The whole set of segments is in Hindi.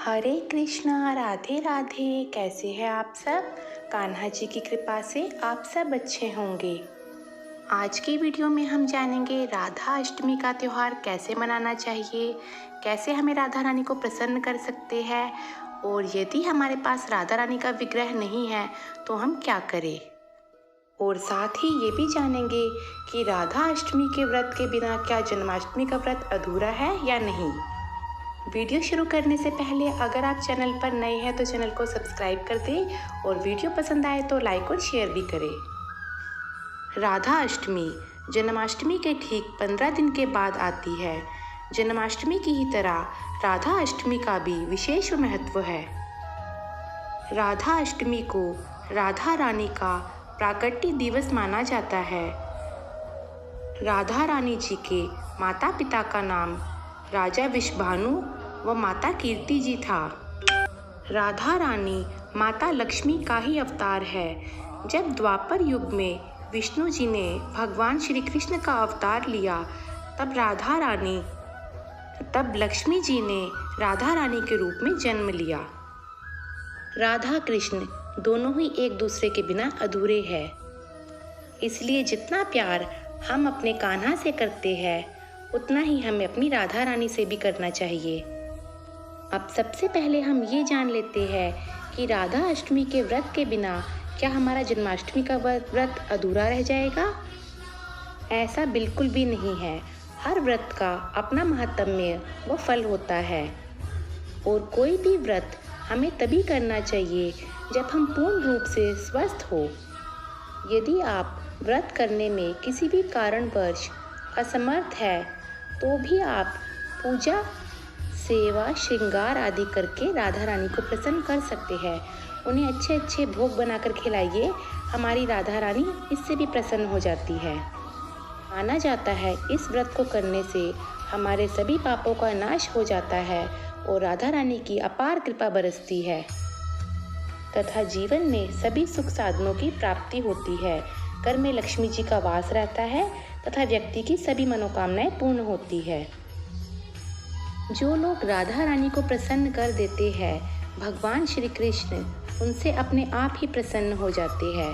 हरे कृष्णा, राधे राधे। कैसे हैं आप सब? कान्हा जी की कृपा से आप सब अच्छे होंगे। आज की वीडियो में हम जानेंगे राधा अष्टमी का त्यौहार कैसे मनाना चाहिए, कैसे हमें राधा रानी को प्रसन्न कर सकते हैं, और यदि हमारे पास राधा रानी का विग्रह नहीं है तो हम क्या करें। और साथ ही ये भी जानेंगे कि राधा अष्टमी के व्रत के बिना क्या जन्माष्टमी का व्रत अधूरा है या नहीं। वीडियो शुरू करने से पहले अगर आप चैनल पर नए हैं तो चैनल को सब्सक्राइब कर दें और वीडियो पसंद आए तो लाइक और शेयर भी करें। राधा अष्टमी जन्माष्टमी के ठीक 15 दिन के बाद आती है। जन्माष्टमी की ही तरह राधा अष्टमी का भी विशेष महत्व है। राधा अष्टमी को राधा रानी का प्राकट्य दिवस माना जाता है। राधा रानी जी के माता पिता का नाम राजा विश्वभानु व माता कीर्ति जी था। राधा रानी माता लक्ष्मी का ही अवतार है। जब द्वापर युग में विष्णु जी ने भगवान श्री कृष्ण का अवतार लिया तब लक्ष्मी जी ने राधा रानी के रूप में जन्म लिया। राधा कृष्ण दोनों ही एक दूसरे के बिना अधूरे हैं। इसलिए जितना प्यार हम अपने कान्हा से करते हैं उतना ही हमें अपनी राधा रानी से भी करना चाहिए। अब सबसे पहले हम ये जान लेते हैं कि राधा अष्टमी के व्रत के बिना क्या हमारा जन्माष्टमी का व्रत अधूरा रह जाएगा। ऐसा बिल्कुल भी नहीं है। हर व्रत का अपना महत्म्य व फल होता है और कोई भी व्रत हमें तभी करना चाहिए जब हम पूर्ण रूप से स्वस्थ हो। यदि आप व्रत करने में किसी भी कारणवश असमर्थ है तो भी आप पूजा, सेवा, श्रृंगार आदि करके राधा रानी को प्रसन्न कर सकते हैं। उन्हें अच्छे अच्छे भोग बनाकर खिलाइए। हमारी राधा रानी इससे भी प्रसन्न हो जाती है। माना जाता है इस व्रत को करने से हमारे सभी पापों का नाश हो जाता है और राधा रानी की अपार कृपा बरसती है तथा जीवन में सभी सुख साधनों की प्राप्ति होती है। घर में लक्ष्मी जी का वास रहता है तथा व्यक्ति की सभी मनोकामनाएं पूर्ण होती है। जो लोग राधा रानी को प्रसन्न कर देते हैं, भगवान श्री कृष्ण उनसे अपने आप ही प्रसन्न हो जाते हैं।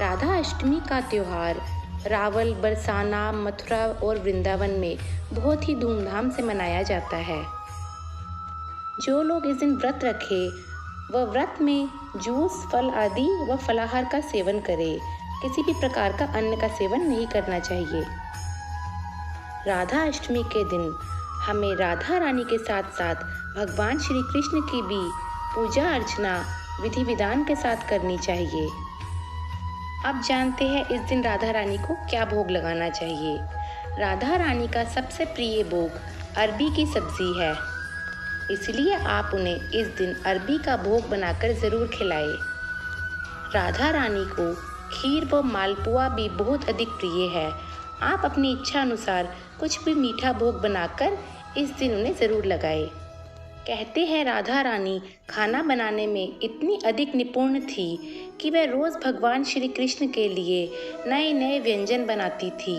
राधा अष्टमी का त्यौहार रावल, बरसाना, मथुरा और वृंदावन में बहुत ही धूमधाम से मनाया जाता है। जो लोग इस दिन व्रत रखे वह व्रत में जूस, फल आदि व फलाहार का सेवन करे। किसी भी प्रकार का अन्न का सेवन नहीं करना चाहिए। राधा अष्टमी के दिन हमें राधा रानी के साथ साथ भगवान श्री कृष्ण की भी पूजा अर्चना विधि विधान के साथ करनी चाहिए। अब जानते हैं इस दिन राधा रानी को क्या भोग लगाना चाहिए। राधा रानी का सबसे प्रिय भोग अरबी की सब्जी है, इसलिए आप उन्हें इस दिन अरबी का भोग बनाकर ज़रूर खिलाएं। राधा रानी को खीर व मालपुआ भी बहुत अधिक प्रिय है। आप अपनी इच्छा अनुसार कुछ भी मीठा भोग बनाकर इस दिन उन्हें ज़रूर लगाएं। कहते हैं राधा रानी खाना बनाने में इतनी अधिक निपुण थी कि वह रोज़ भगवान श्री कृष्ण के लिए नए नए व्यंजन बनाती थी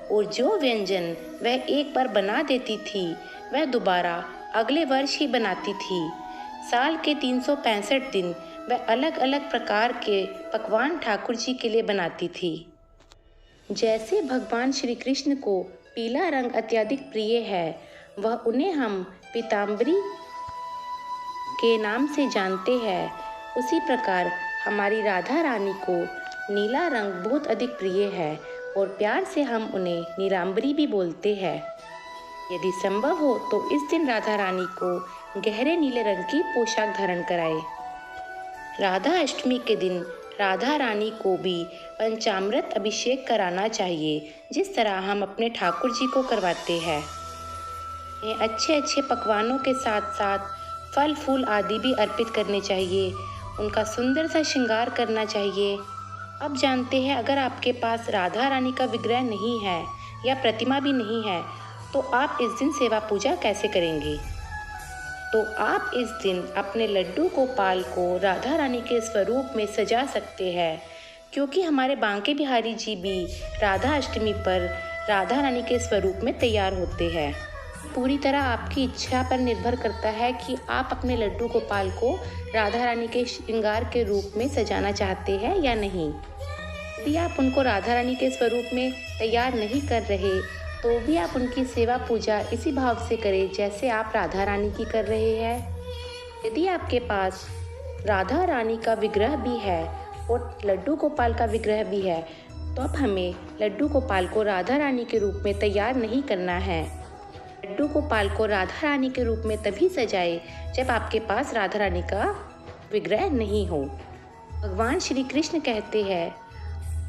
और जो व्यंजन वह एक बार बना देती थी वह दोबारा अगले वर्ष ही बनाती थी। साल के 365 दिन वह अलग अलग प्रकार के पकवान ठाकुर जी के लिए बनाती थी। जैसे भगवान श्री कृष्ण को पीला रंग अत्यधिक प्रिय है, वह उन्हें हम पीताम्बरी के नाम से जानते हैं, उसी प्रकार हमारी राधा रानी को नीला रंग बहुत अधिक प्रिय है और प्यार से हम उन्हें नीलांबरी भी बोलते हैं। यदि संभव हो तो इस दिन राधा रानी को गहरे नीले रंग की पोशाक धारण कराएं। राधा अष्टमी के दिन राधा रानी को भी पंचामृत अभिषेक कराना चाहिए, जिस तरह हम अपने ठाकुर जी को करवाते हैं। अच्छे अच्छे पकवानों के साथ साथ फल फूल आदि भी अर्पित करने चाहिए। उनका सुंदर सा श्रृंगार करना चाहिए। अब जानते हैं अगर आपके पास राधा रानी का विग्रह नहीं है या प्रतिमा भी नहीं है तो आप इस दिन सेवा पूजा कैसे करेंगे। तो आप इस दिन अपने लड्डू गोपाल को राधा रानी के स्वरूप में सजा सकते हैं, क्योंकि हमारे बांके बिहारी जी भी राधा अष्टमी पर राधा रानी के स्वरूप में तैयार होते हैं। पूरी तरह आपकी इच्छा पर निर्भर करता है कि आप अपने लड्डू गोपाल को राधा रानी के श्रृंगार के रूप में सजाना चाहते हैं या नहीं। यदि आप उनको राधा रानी के स्वरूप में तैयार नहीं कर रहे तो भी आप उनकी सेवा पूजा इसी भाव से करें जैसे आप राधा रानी की कर रहे हैं। यदि आपके पास राधा रानी का विग्रह भी है और लड्डू गोपाल का विग्रह भी है तो अब हमें लड्डू गोपाल को राधा रानी के रूप में तैयार नहीं करना है। लड्डू गोपाल को राधा रानी के रूप में तभी सजाए जब आपके पास राधा रानी का विग्रह नहीं हो। भगवान श्री कृष्ण कहते हैं,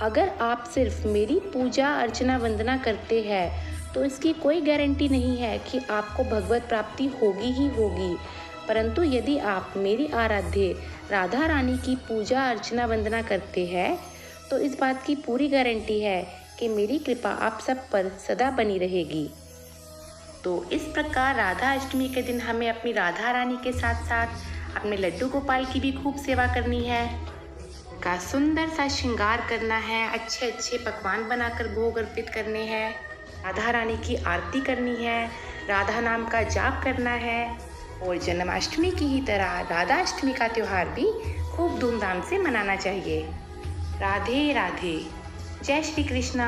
अगर आप सिर्फ मेरी पूजा अर्चना वंदना करते हैं तो इसकी कोई गारंटी नहीं है कि आपको भगवत प्राप्ति होगी ही होगी, परंतु यदि आप मेरी आराध्य राधा रानी की पूजा अर्चना वंदना करते हैं तो इस बात की पूरी गारंटी है कि मेरी कृपा आप सब पर सदा बनी रहेगी। तो इस प्रकार राधा अष्टमी के दिन हमें अपनी राधा रानी के साथ साथ अपने लड्डू गोपाल की भी खूब सेवा करनी है, का सुंदर सा श्रृंगार करना है, अच्छे अच्छे पकवान बनाकर भोग अर्पित करने हैं, राधा रानी की आरती करनी है, राधा नाम का जाप करना है और जन्माष्टमी की ही तरह राधा अष्टमी का त्यौहार भी खूब धूमधाम से मनाना चाहिए। राधे राधे। जय श्री कृष्णा।